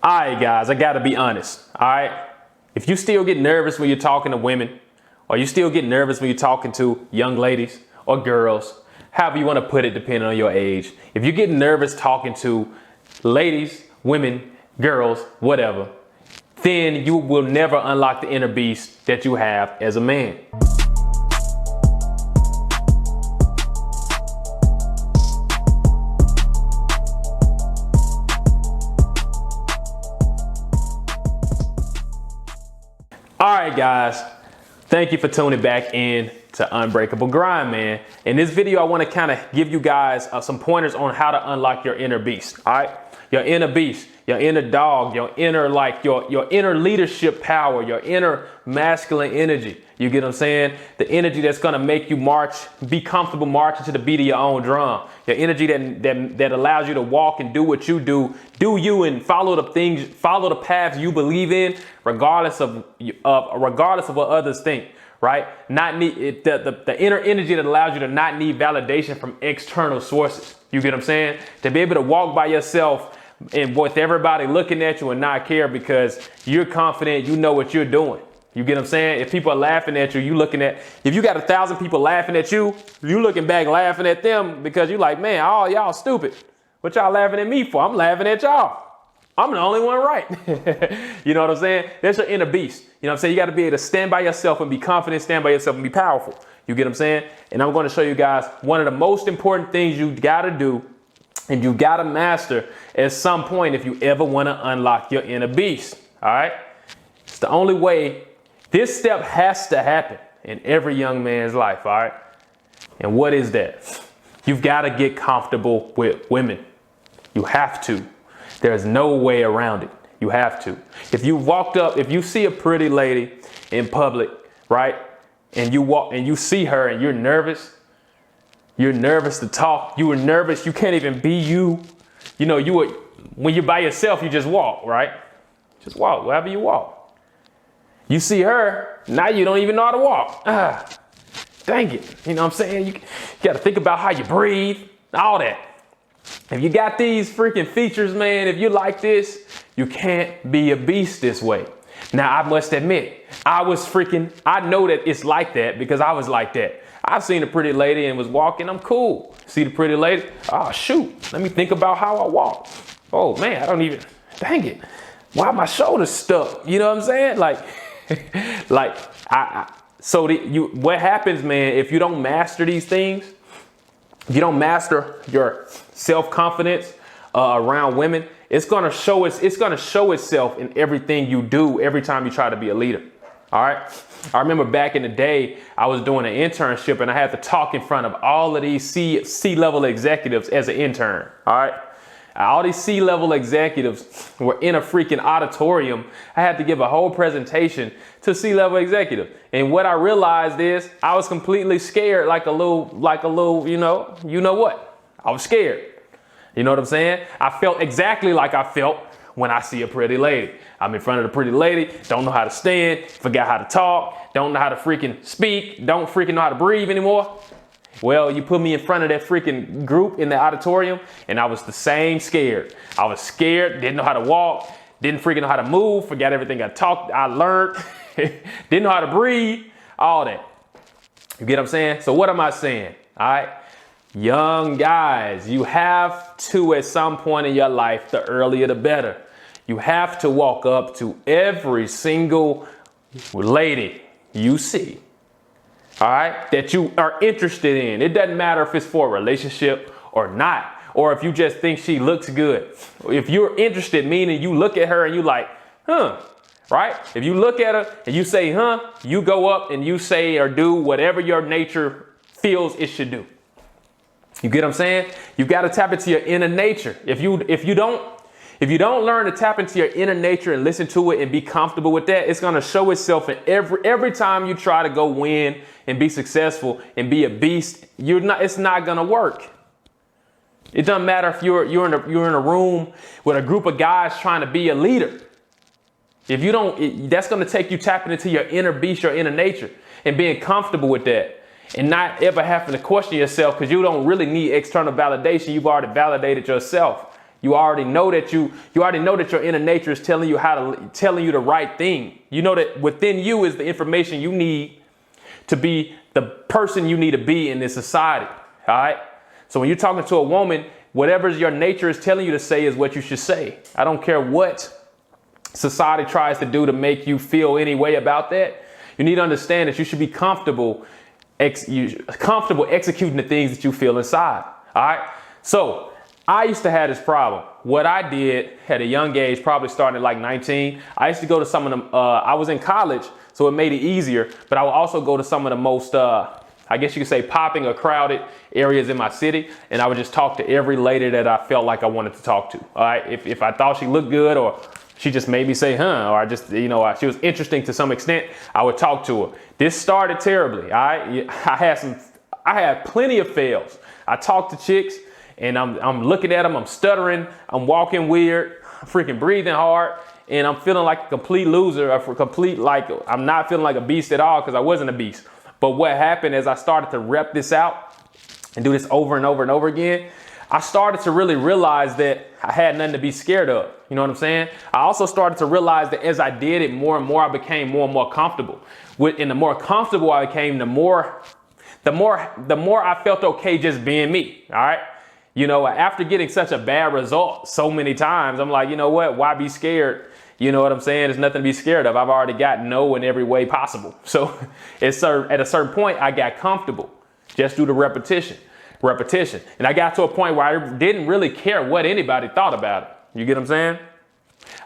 All right, guys, I gotta be honest. All right. If you still get nervous when you're talking to women, or you still get nervous when you're talking to young ladies or girls, however you want to put it, depending on your age. If you get nervous talking to ladies, women, girls, whatever, then you will never unlock the inner beast that you have as a man. All right, guys, thank you for tuning back in to Unbreakable Grind, man. In this video, I want to kind of give you guys some pointers on how to unlock your inner beast. All right, your inner beast, your inner dog, your inner your inner leadership power, your inner masculine energy. You get what I'm saying? The energy that's gonna make you march, be comfortable marching to the beat of your own drum. Your energy that allows you to walk and do what you do you, and follow the paths you believe in, regardless of what others think. Right? Not need the inner energy that allows you to not need validation from external sources. You get what I'm saying? To be able to walk by yourself and with everybody looking at you and not care because you're confident, you know what you're doing. You get what I'm saying? If people are laughing at you, if you got 1,000 people laughing at you, you looking back laughing at them because you like, man, all y'all stupid. What y'all laughing at me for? I'm laughing at y'all. I'm the only one right. You know what I'm saying? That's your inner beast. You know what I'm saying? You got to be able to stand by yourself and be confident, stand by yourself and be powerful. You get what I'm saying? And I'm going to show you guys one of the most important things you got to do and you got to master at some point if you ever want to unlock your inner beast. All right? It's the only way. This step has to happen in every young man's life. All right? And what is that? You've got to get comfortable with women. You have to. There's no way around it. You have to. If you see a pretty lady in public, right? And you see her and you're nervous to talk. You were nervous. You can't even be you. You know, when you're by yourself, you just walk, right? Just walk wherever you walk. You see her, now you don't even know how to walk. Dang it. You know what I'm saying? You got to think about how you breathe, all that. If you got these freaking features, man, if you like this, you can't be a beast this way. Now, I must admit, I know that it's like that because I was like that. I've seen a pretty lady and was walking, I'm cool. See the pretty lady? Oh, shoot. Let me think about how I walk. Oh, man, dang it. Why are my shoulders stuck? You know what I'm saying? What happens, man, if you don't master these things, if you don't master your self-confidence around women, it's gonna show itself in everything you do every time you try to be a leader. All right. I remember back in the day, I was doing an internship and I had to talk in front of all of these C-level executives as an intern. All right. All these C-level executives were in a freaking auditorium. I had to give a whole presentation to C-level executives. And what I realized is I was completely scared, like a little, you know what? I was scared. You know what I'm saying? I felt exactly like I felt when I see a pretty lady. I'm in front of the pretty lady, don't know how to stand, forgot how to talk, don't know how to freaking speak, don't freaking know how to breathe anymore. Well, you put me in front of that freaking group in the auditorium and I was the same scared. I was scared, didn't know how to walk, didn't freaking know how to move, forgot everything I learned, didn't know how to breathe, all that. You get what I'm saying? So what am I saying? All right. Young guys, you have to, at some point in your life, the earlier the better. You have to walk up to every single lady you see, all right, that you are interested in. It doesn't matter if it's for a relationship or not, or if you just think she looks good. If you're interested, meaning you look at her and you like, right? If you look at her and you say, you go up and you say or do whatever your nature feels it should do. You get what I'm saying? You got to tap into your inner nature. If you don't learn to tap into your inner nature and listen to it and be comfortable with that, it's going to show itself in every time you try to go win and be successful and be a beast. It's not going to work. It doesn't matter if you're in a room with a group of guys trying to be a leader. If you don't, that's going to take you tapping into your inner beast, your inner nature, and being comfortable with that. And not ever having to question yourself because you don't really need external validation. You've already validated yourself. You already know that you already know that your inner nature is telling you telling you the right thing. You know that within you is the information you need to be the person you need to be in this society. All right. So when you're talking to a woman, whatever your nature is telling you to say is what you should say. I don't care what society tries to do to make you feel any way about that. You need to understand that you should be comfortable executing the things that you feel inside. All right. So I used to have this problem. What I did at a young age, probably starting at like 19, I used to go to some of them. I was in college, so it made it easier. But I would also go to some of the most, I guess you could say, popping or crowded areas in my city. And I would just talk to every lady that I felt like I wanted to talk to. All right. If I thought she looked good, or she just made me say, huh, or I just, she was interesting to some extent, I would talk to her. This started terribly. All right. I had plenty of fails. I talked to chicks, and I'm looking at them, I'm stuttering, I'm walking weird, I'm freaking breathing hard, and I'm feeling like a complete loser, I'm not feeling like a beast at all, because I wasn't a beast. But what happened is I started to rep this out and do this over and over and over again. I started to really realize that I had nothing to be scared of. You know what I'm saying? I also started to realize that as I did it more and more, I became more and more comfortable. And the more comfortable I became, the more I felt okay just being me. All right. After getting such a bad result so many times, I'm like, you know what? Why be scared? You know what I'm saying? There's nothing to be scared of. I've already got no in every way possible. So at a certain point, I got comfortable just due to repetition. And I got to a point where I didn't really care what anybody thought about it. You get what I'm saying?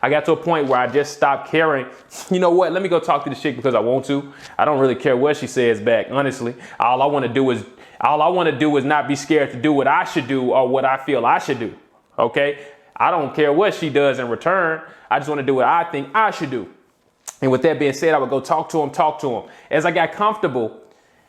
I got to a point where I just stopped caring. You know what? Let me go talk to the chick because I want to. I don't really care what she says back. Honestly, all I want to do is not be scared to do what I should do or what I feel I should do. Okay. I don't care what she does in return. I just want to do what I think I should do. And with that being said, I would go talk to him. As I got comfortable,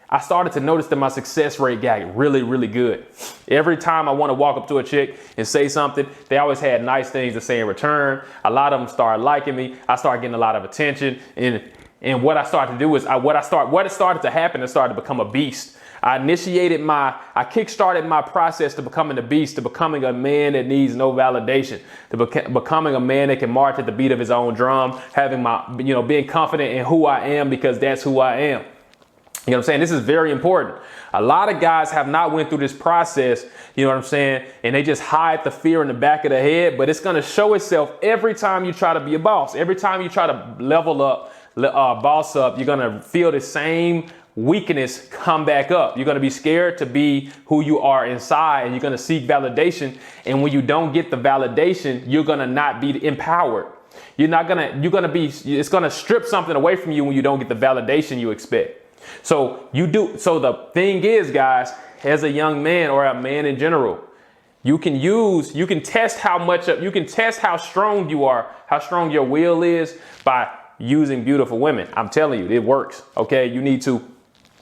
I started to notice that my success rate got really, really good. Every time I want to walk up to a chick and say something, they always had nice things to say in return. A lot of them started liking me. I started getting a lot of attention. And what I started to do is what started to happen, it started to become a beast. I kickstarted my process to becoming a beast, to becoming a man that needs no validation, to becoming a man that can march at the beat of his own drum, being confident in who I am because that's who I am. You know what I'm saying? This is very important. A lot of guys have not went through this process, you know what I'm saying? And they just hide the fear in the back of their head, but it's going to show itself every time you try to be a boss. Every time you try to level up, boss up, you're going to feel the same weakness come back up. You're going to be scared to be who you are inside, and you're going to seek validation. And when you don't get the validation, you're going to not be empowered. It's going to strip something away from you when you don't get the validation you expect. So the thing is, guys, as a young man or a man in general, you can test how strong you are, how strong your will is by using beautiful women. I'm telling you, it works. Okay.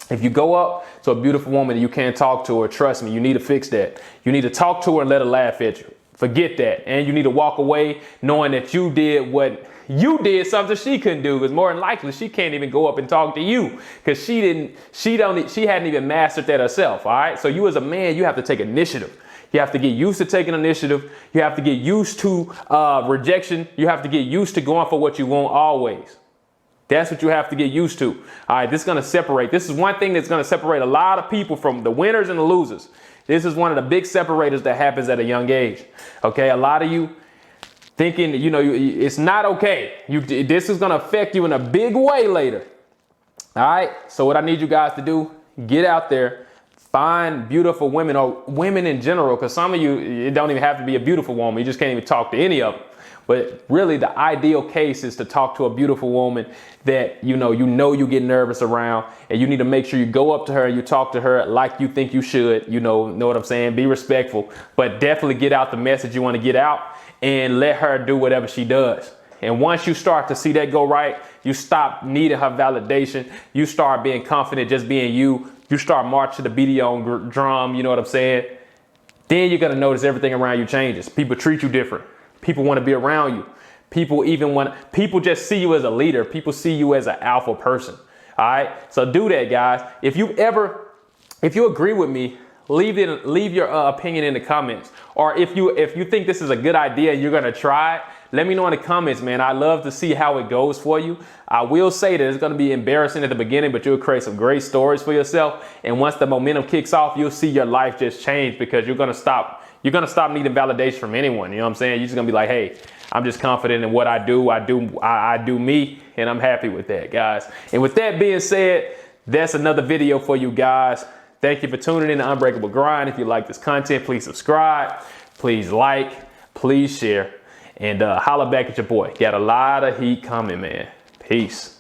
If you go up to a beautiful woman and you can't talk to her, trust me, you need to fix that. You need to talk to her and let her laugh at you. Forget that. And you need to walk away knowing that you did something she couldn't do, because more than likely she can't even go up and talk to you because she hadn't even mastered that herself. All right. So you as a man, you have to take initiative. You have to get used to taking initiative. You have to get used to rejection. You have to get used to going for what you want always. That's what you have to get used to. All right. This is one thing that's going to separate a lot of people from the winners and the losers. This is one of the big separators that happens at a young age. Okay. A lot of you thinking, it's not okay. This is going to affect you in a big way later. All right. So what I need you guys to do, get out there, find beautiful women or women in general. Because some of you, it don't even have to be a beautiful woman. You just can't even talk to any of them. But really the ideal case is to talk to a beautiful woman that, you get nervous around, and you need to make sure you go up to her and you talk to her like you think you should, know what I'm saying? Be respectful, but definitely get out the message you want to get out and let her do whatever she does. And once you start to see that go right, you stop needing her validation. You start being confident, just being you. You start marching to the beat of your own drum. You know what I'm saying? Then you're going to notice everything around you changes. People treat you different. People want to be around you. People just see you as a leader. People see you as an alpha person. All right. So do that, guys. If you agree with me, leave your opinion in the comments. Or if you think this is a good idea, you're gonna try it, let me know in the comments, man. I love to see how it goes for you. I will say that it's gonna be embarrassing at the beginning, but you'll create some great stories for yourself. And once the momentum kicks off, you'll see your life just change, because you're gonna stop needing validation from anyone. You know what I'm saying? You're just gonna be like, hey, I'm just confident in what I do. I do me, and I'm happy with that, guys. And with that being said, that's another video for you guys. Thank you for tuning in to Unbreakable Grind. If you like this content, please subscribe, please like, please share, and holla back at your boy. Got a lot of heat coming, man. Peace.